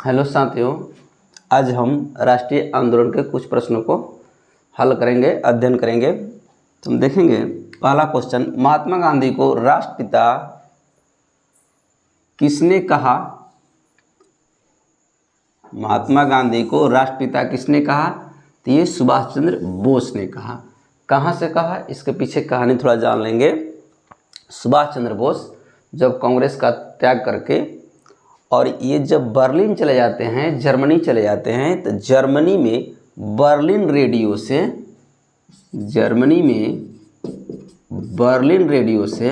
Hello साथियों, आज हम राष्ट्रीय आंदोलन के कुछ प्रश्नों को हल करेंगे, अध्ययन करेंगे। तो हम देखेंगे पहला क्वेश्चन, महात्मा गांधी को राष्ट्रपिता किसने कहा? महात्मा गांधी को राष्ट्रपिता किसने कहा? तो ये सुभाष चंद्र बोस ने कहा। कहाँ से कहा, इसके पीछे कहानी थोड़ा जान लेंगे। सुभाष चंद्र बोस जब कांग्रेस का त्याग करके और ये जब बर्लिन चले जाते हैं, जर्मनी चले जाते हैं, तो जर्मनी में बर्लिन रेडियो से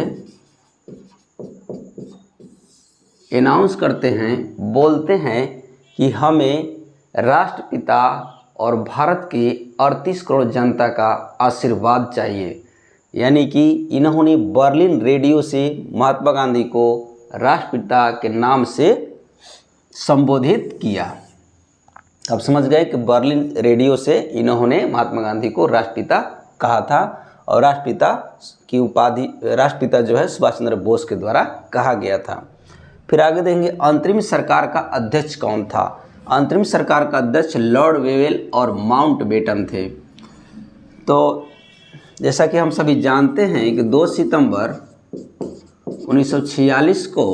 अनाउंस करते हैं, बोलते हैं कि हमें राष्ट्रपिता और भारत के 38 करोड़ जनता का आशीर्वाद चाहिए। यानी कि इन्होंने बर्लिन रेडियो से महात्मा गांधी को राष्ट्रपिता के नाम से संबोधित किया। अब समझ गए कि बर्लिन रेडियो से इन्होंने महात्मा गांधी को राष्ट्रपिता कहा था और राष्ट्रपिता की उपाधि राष्ट्रपिता जो है सुभाष चंद्र बोस के द्वारा कहा गया था। फिर आगे देखेंगे अंतरिम सरकार का अध्यक्ष कौन था? अंतरिम सरकार का अध्यक्ष लॉर्ड वेवेल और माउंटबेटन थे। तो जैसा कि हम सभी जानते हैं कि 2 सितंबर 1946 को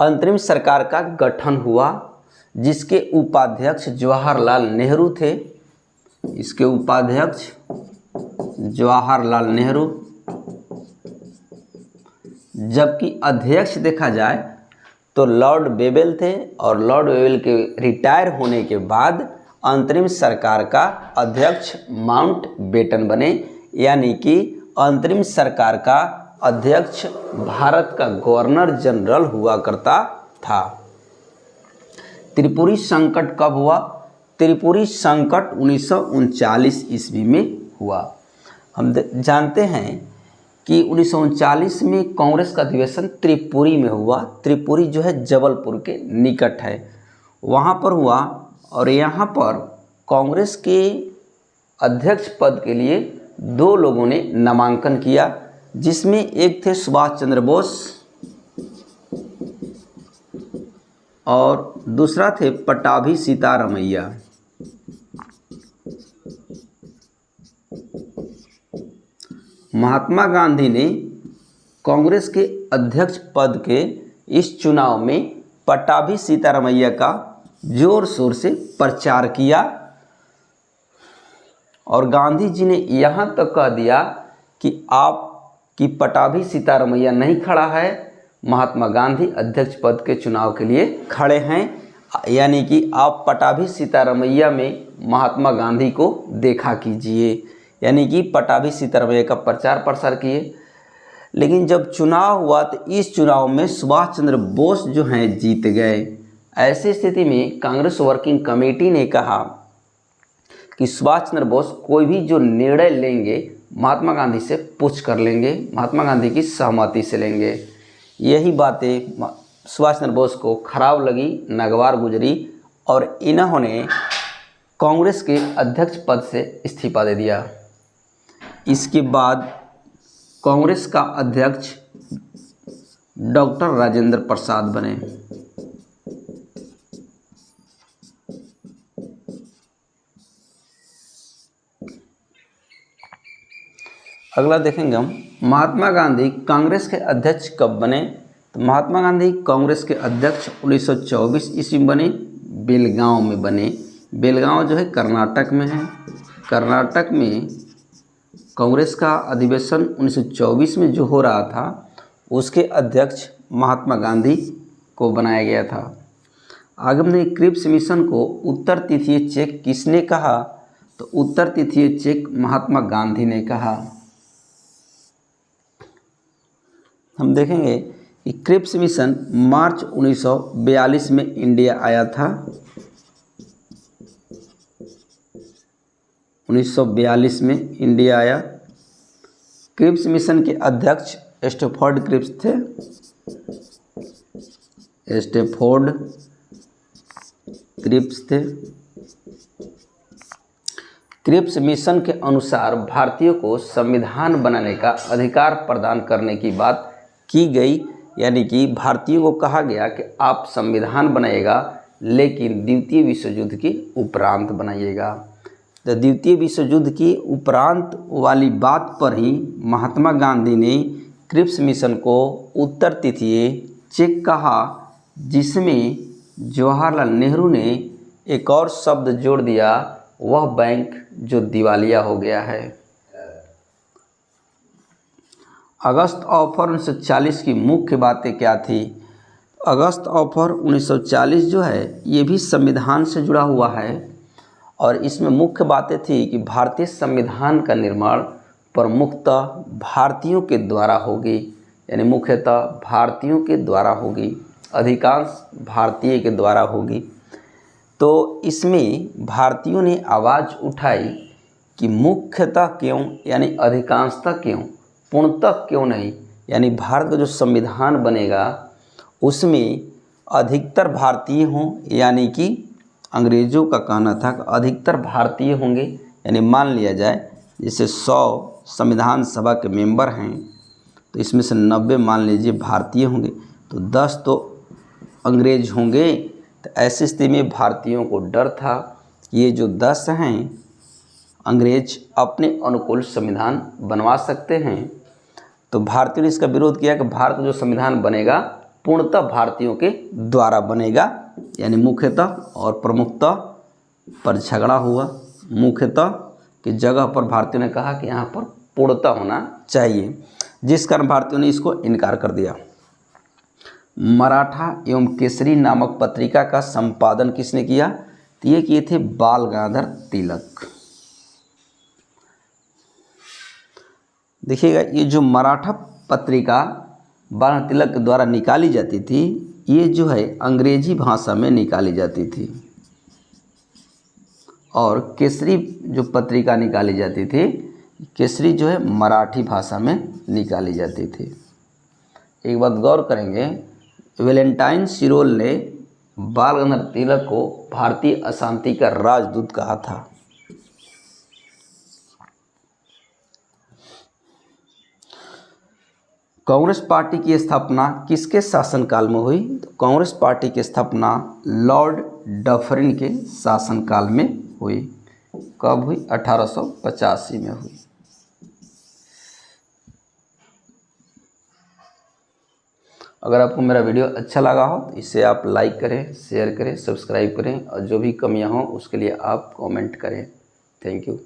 अंतरिम सरकार का गठन हुआ, जिसके उपाध्यक्ष जवाहरलाल नेहरू थे। इसके उपाध्यक्ष जवाहरलाल नेहरू, जबकि अध्यक्ष देखा जाए तो लॉर्ड वेवेल थे और लॉर्ड वेवेल के रिटायर होने के बाद अंतरिम सरकार का अध्यक्ष माउंटबेटन बने। यानी कि अंतरिम सरकार का अध्यक्ष भारत का गवर्नर जनरल हुआ करता था। त्रिपुरी संकट कब हुआ? त्रिपुरी संकट 1939 ईस्वी में हुआ। हम जानते हैं कि 1939 में कांग्रेस का अधिवेशन त्रिपुरी में हुआ। त्रिपुरी जो है जबलपुर के निकट है, वहाँ पर हुआ और यहाँ पर कांग्रेस के अध्यक्ष पद के लिए 2 लोगों ने नामांकन किया, जिसमें एक थे सुभाष चंद्र बोस और दूसरा थे पट्टाभी सीतारमैया। महात्मा गांधी ने कांग्रेस के अध्यक्ष पद के इस चुनाव में पट्टाभी सीतारमैया का जोर शोर से प्रचार किया और गांधी जी ने यहाँ तक कह दिया कि आपकी पट्टाभी सीतारमैया नहीं खड़ा है, महात्मा गांधी अध्यक्ष पद के चुनाव के लिए खड़े हैं। यानी कि आप पट्टाभी सीतारमैया में महात्मा गांधी को देखा कीजिए। यानी कि पट्टाभी सीतारमैया का प्रचार प्रसार किए। लेकिन जब चुनाव हुआ तो इस चुनाव में सुभाष चंद्र बोस जो हैं जीत गए। ऐसी स्थिति में कांग्रेस वर्किंग कमेटी ने कहा कि सुभाष चंद्र बोस कोई भी जो निर्णय लेंगे महात्मा गांधी से पूछ कर लेंगे, महात्मा गांधी की सहमति से लेंगे। यही बातें सुभाष चंद्र बोस को खराब लगी, नागवार गुजरी और इन्होंने कांग्रेस के अध्यक्ष पद से इस्तीफा दे दिया। इसके बाद कांग्रेस का अध्यक्ष डॉक्टर राजेंद्र प्रसाद बने। अगला देखेंगे हम, महात्मा गांधी कांग्रेस के अध्यक्ष कब बने? तो महात्मा गांधी कांग्रेस के अध्यक्ष 1924 ईस्वी में बने, बेलगांव में बने। बेलगांव जो है कर्नाटक में है। कर्नाटक में कांग्रेस का अधिवेशन 1924 में जो हो रहा था, उसके अध्यक्ष महात्मा गांधी को बनाया गया था। आगे हमने क्रिप्स मिशन को उत्तर तिथीय चेक किसने कहा? तो उत्तर तिथीय चेक महात्मा गांधी ने कहा। हम देखेंगे कि क्रिप्स मिशन मार्च 1942 में इंडिया आया था। 1942 में इंडिया आया। क्रिप्स मिशन के अध्यक्ष स्टैफोर्ड क्रिप्स थे। स्टैफोर्ड क्रिप्स थे। क्रिप्स मिशन के अनुसार भारतीयों को संविधान बनाने का अधिकार प्रदान करने की बात की गई, यानी कि भारतीयों को कहा गया कि आप संविधान बनाइएगा लेकिन द्वितीय विश्व युद्ध के उपरांत बनाइएगा। तो द्वितीय विश्व युद्ध के उपरांत वाली बात पर ही महात्मा गांधी ने क्रिप्स मिशन को उत्तर तिथिये चेक कहा, जिसमें जवाहरलाल नेहरू ने एक और शब्द जोड़ दिया, वह बैंक जो दिवालिया हो गया है। अगस्त ऑफर 1940 की मुख्य बातें क्या थी? अगस्त ऑफर 1940 जो है ये भी संविधान से जुड़ा हुआ है और इसमें मुख्य बातें थी कि भारतीय संविधान का निर्माण प्रमुखतः भारतीयों के द्वारा होगी, यानी मुख्यतः भारतीयों के द्वारा होगी, अधिकांश भारतीय के द्वारा होगी। तो इसमें भारतीयों ने आवाज़ उठाई कि मुख्यतः क्यों, यानी अधिकांशतः क्यों, पूर्णतः क्यों नहीं, यानी भारत का जो संविधान बनेगा उसमें अधिकतर भारतीय हों, यानी कि अंग्रेज़ों का कहना था कि अधिकतर भारतीय होंगे, यानी मान लिया जाए जैसे 100 संविधान सभा के मेंबर हैं तो इसमें से 90 मान लीजिए भारतीय होंगे, तो 10 तो अंग्रेज होंगे। तो ऐसी स्थिति में भारतीयों को डर था कि ये जो 10 हैं अंग्रेज अपने अनुकूल संविधान बनवा सकते हैं। तो भारतीयों ने इसका विरोध किया कि भारत जो संविधान बनेगा पूर्णतः भारतीयों के द्वारा बनेगा, यानी मुख्यतः और प्रमुखतः पर झगड़ा हुआ। मुख्यतः की जगह पर भारतीयों ने कहा कि यहाँ पर पूर्णतः होना चाहिए, जिस कारण भारतीयों ने इसको इनकार कर दिया। मराठा एवं केसरी नामक पत्रिका का संपादन किसने किया? तो ये किए थे बाल गंगाधर तिलक। देखिएगा ये जो मराठा पत्रिका बाल गंगाधर तिलक के द्वारा निकाली जाती थी, ये जो है अंग्रेजी भाषा में निकाली जाती थी और केसरी जो पत्रिका निकाली जाती थी, केसरी जो है मराठी भाषा में निकाली जाती थी। एक बात गौर करेंगे, वैलेंटाइन सिरोल ने बाल गंगाधर तिलक को भारतीय अशांति का राजदूत कहा था। कांग्रेस पार्टी की स्थापना किसके शासनकाल में हुई? तो कांग्रेस पार्टी की स्थापना लॉर्ड डफरिन के शासनकाल में हुई। कब हुई? 1885 में हुई। अगर आपको मेरा वीडियो अच्छा लगा हो तो इसे आप लाइक करें, शेयर करें, सब्सक्राइब करें और जो भी कमियां हों उसके लिए आप कमेंट करें। Thank you.